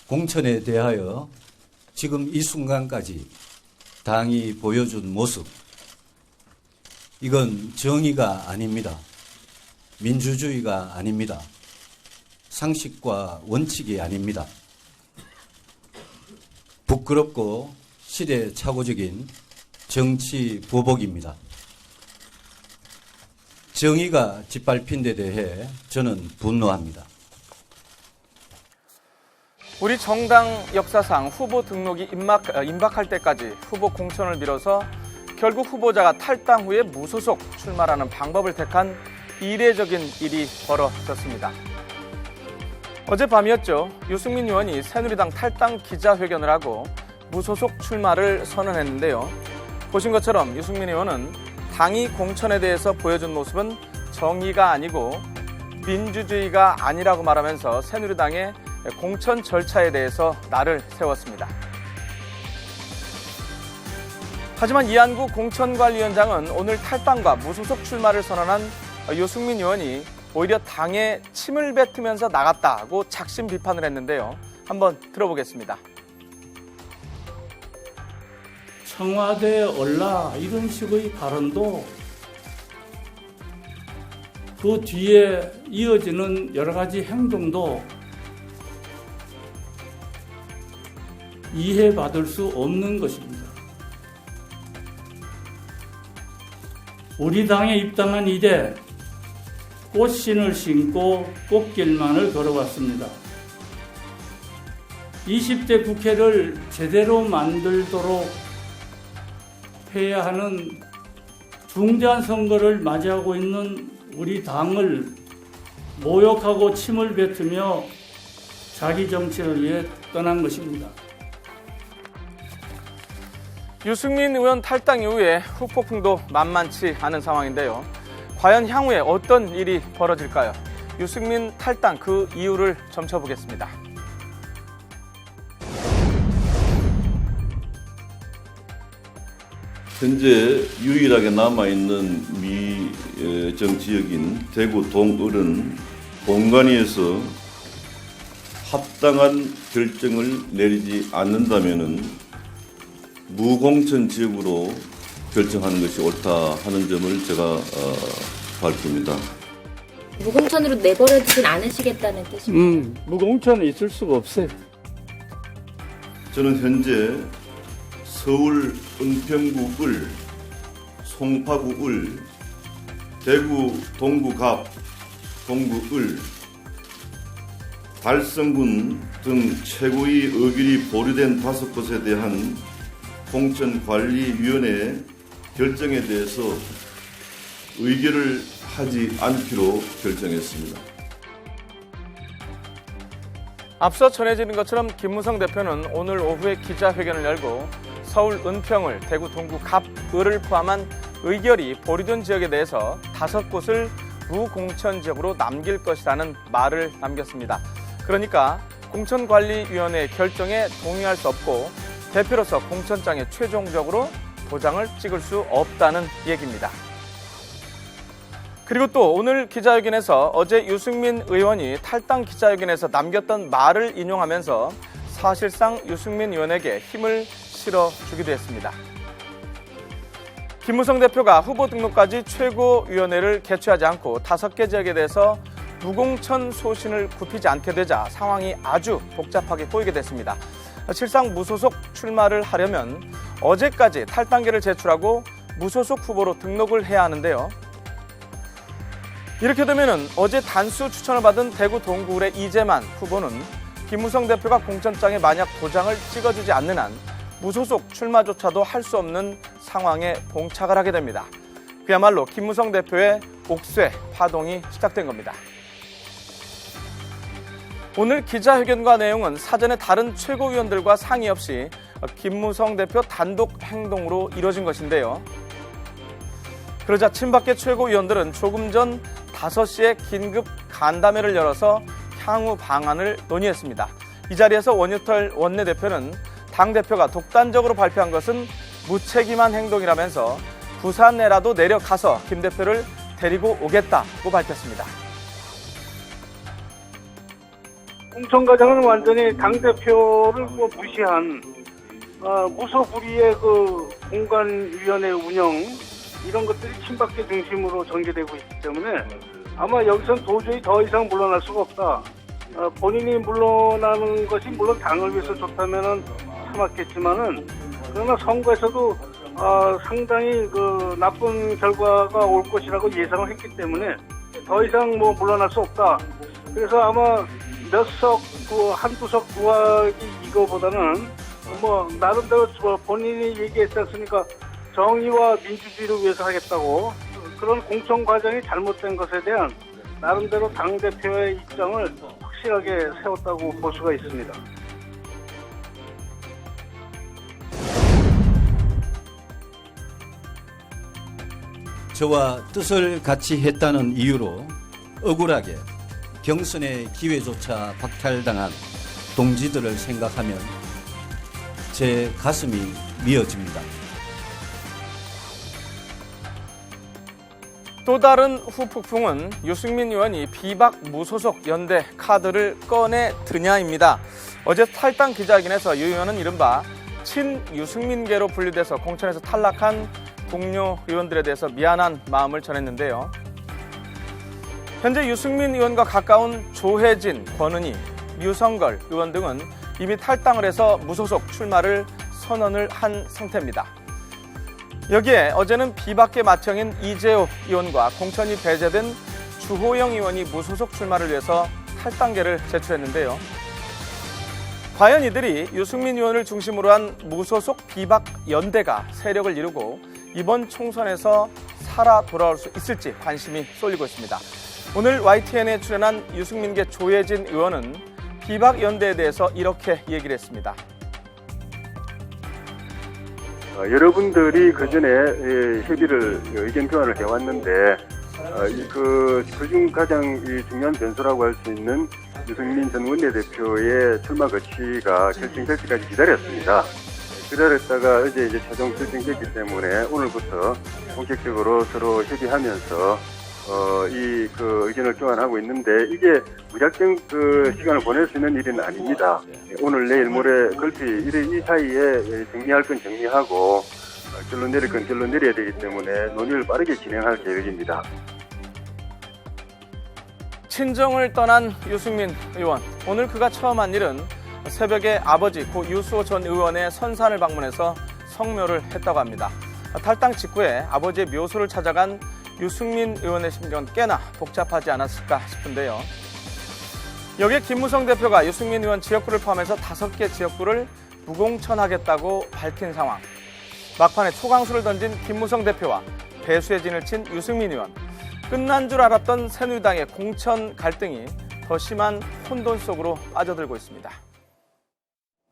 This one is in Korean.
공천에 대하여 지금 이 순간까지 당이 보여준 모습, 이건 정의가 아닙니다. 민주주의가 아닙니다. 상식과 원칙이 아닙니다. 부끄럽고 시대착오적인 정치 보복입니다. 정의가 짓밟힌 데 대해 저는 분노합니다. 우리 정당 역사상 후보 등록이 임박할 때까지 후보 공천을 미뤄서 결국 후보자가 탈당 후에 무소속 출마라는 방법을 택한 이례적인 일이 벌어졌습니다. 어젯밤이었죠. 유승민 의원이 새누리당 탈당 기자회견을 하고 무소속 출마를 선언했는데요. 보신 것처럼 유승민 의원은 당이 공천에 대해서 보여준 모습은 정의가 아니고 민주주의가 아니라고 말하면서 새누리당의 공천 절차에 대해서 날을 세웠습니다. 하지만 이한구 공천관리위원장은 오늘 탈당과 무소속 출마를 선언한 유승민 의원이 오히려 당에 침을 뱉으면서 나갔다고 작심 비판을 했는데요. 한번 들어보겠습니다. 청와대에 올라 이런 식의 발언도 그 뒤에 이어지는 여러 가지 행동도 이해받을 수 없는 것입니다. 우리 당에 입당한 이래 꽃신을 신고 꽃길만을 걸어왔습니다. 20대 국회를 제대로 만들도록 해야 하는 중대한 선거를 맞이하고 있는 우리 당을 모욕하고 침을 뱉으며 자기 정치를 위해 떠난 것입니다. 유승민 의원 탈당 이후에 후폭풍도 만만치 않은 상황인데요. 과연 향후에 어떤 일이 벌어질까요? 유승민 탈당 그 이유를 점쳐보겠습니다. 현재 유일하게 남아있는 미정 지역인 대구 동을은 본관위에서 합당한 결정을 내리지 않는다면 무공천 지역으로 결정하는 것이 옳다 하는 점을 제가 밝힙니다. 무공천으로 내버려두진 않으시겠다는 뜻입니다. 무공천은 있을 수가 없어요. 저는 현재 서울 은평구 을, 송파구 을, 대구 동구 갑, 동구 을, 달성군 등 최고의 의결이 보류된 5곳에 대한 공천관리위원회 결정에 대해서 의결을 하지 않기로 결정했습니다. 앞서 전해지는 것처럼 김무성 대표는 오늘 오후에 기자회견을 열고 서울 은평을, 대구 동구 갑, 을을 포함한 의결이 보류된 지역에 대해서 5곳을 무공천 지역으로 남길 것이라는 말을 남겼습니다. 그러니까 공천관리위원회 결정에 동의할 수 없고 대표로서 공천장에 최종적으로 도장을 찍을 수 없다는 얘기입니다. 그리고 또 오늘 기자회견에서 어제 유승민 의원이 탈당 기자회견에서 남겼던 말을 인용하면서 사실상 유승민 의원에게 힘을 실어주기도 했습니다. 김무성 대표가 후보 등록까지 최고위원회를 개최하지 않고 5개 지역에 대해서 무공천 소신을 굽히지 않게 되자 상황이 아주 복잡하게 보이게 됐습니다. 실상 무소속 출마를 하려면 어제까지 탈당계를 제출하고 무소속 후보로 등록을 해야 하는데요. 이렇게 되면 어제 단수 추천을 받은 대구 동구울의 이재만 후보는 김무성 대표가 공천장에 만약 도장을 찍어주지 않는 한 무소속 출마조차도 할 수 없는 상황에 봉착을 하게 됩니다. 그야말로 김무성 대표의 옥쇄 파동이 시작된 겁니다. 오늘 기자회견과 내용은 사전에 다른 최고위원들과 상의 없이 김무성 대표 단독 행동으로 이뤄진 것인데요. 그러자 친박계 최고위원들은 조금 전 5시에 긴급 간담회를 열어서 향후 방안을 논의했습니다. 이 자리에서 원유털 원내대표는 당대표가 독단적으로 발표한 것은 무책임한 행동이라면서 부산 내라도 내려가서 김 대표를 데리고 오겠다고 밝혔습니다. 공천과정은 완전히 당대표를 무시한 무소불위의 그 공관위원회 운영 이런 것들이 친박계 중심으로 전개되고 있기 때문에 아마 여기선 도저히 더 이상 물러날 수가 없다. 본인이 물러나는 것이 물론 당을 위해서 좋다면은 참았겠지만은 그러나 선거에서도 상당히 그 나쁜 결과가 올 것이라고 예상을 했기 때문에 더 이상 물러날 수 없다. 그래서 아마 몇 석, 한두 석 구하기 이거보다는 나름대로 본인이 얘기했지 않습니까? 정의와 민주주의를 위해서 하겠다고 그런 공천 과정이 잘못된 것에 대한 나름대로 당대표의 입장을 확실하게 세웠다고 볼 수가 있습니다. 저와 뜻을 같이 했다는 이유로 억울하게 경선의 기회조차 박탈당한 동지들을 생각하면 제 가슴이 미어집니다. 또 다른 후폭풍은 유승민 의원이 비박 무소속 연대 카드를 꺼내 드냐입니다. 어제 탈당 기자회견에서 유 의원은 이른바 친유승민계로 분류돼서 공천에서 탈락한 동료 의원들에 대해서 미안한 마음을 전했는데요. 현재 유승민 의원과 가까운 조혜진, 권은희, 유성걸 의원 등은 이미 탈당을 해서 무소속 출마를 선언을 한 상태입니다. 여기에 어제는 비박계 맏형인 이재호 의원과 공천이 배제된 주호영 의원이 무소속 출마를 위해서 탈당계를 제출했는데요. 과연 이들이 유승민 의원을 중심으로 한 무소속 비박 연대가 세력을 이루고 이번 총선에서 살아 돌아올 수 있을지 관심이 쏠리고 있습니다. 오늘 YTN에 출연한 유승민계 조혜진 의원은 비박 연대에 대해서 이렇게 얘기를 했습니다. 여러분들이 그전에 협의를 의견 교환을 해왔는데 그중 가장 중요한 변수라고 할 수 있는 유승민 전 원내대표의 출마 거취가 결정될 때까지 기다렸습니다. 기다렸다가 어제 최종 결정됐기 때문에 오늘부터 본격적으로 서로 협의하면서 의견을 교환하고 있는데 이게 무작정 시간을 보낼 수 있는 일은 아닙니다. 오늘 내일 모레 걸피 이 사이에 정리할 건 정리하고 결론 내릴 건 결론 내려야 되기 때문에 논의를 빠르게 진행할 계획입니다. 친정을 떠난 유승민 의원. 오늘 그가 처음 한 일은 새벽에 아버지 고 유수호 전 의원의 선산을 방문해서 성묘를 했다고 합니다. 탈당 직후에 아버지의 묘소를 찾아간 유승민 의원의 심경은 꽤나 복잡하지 않았을까 싶은데요. 여기에 김무성 대표가 유승민 의원 지역구를 포함해서 5개 지역구를 무공천하겠다고 밝힌 상황. 막판에 초강수를 던진 김무성 대표와 배수의 진을 친 유승민 의원. 끝난 줄 알았던 새누리당의 공천 갈등이 더 심한 혼돈 속으로 빠져들고 있습니다.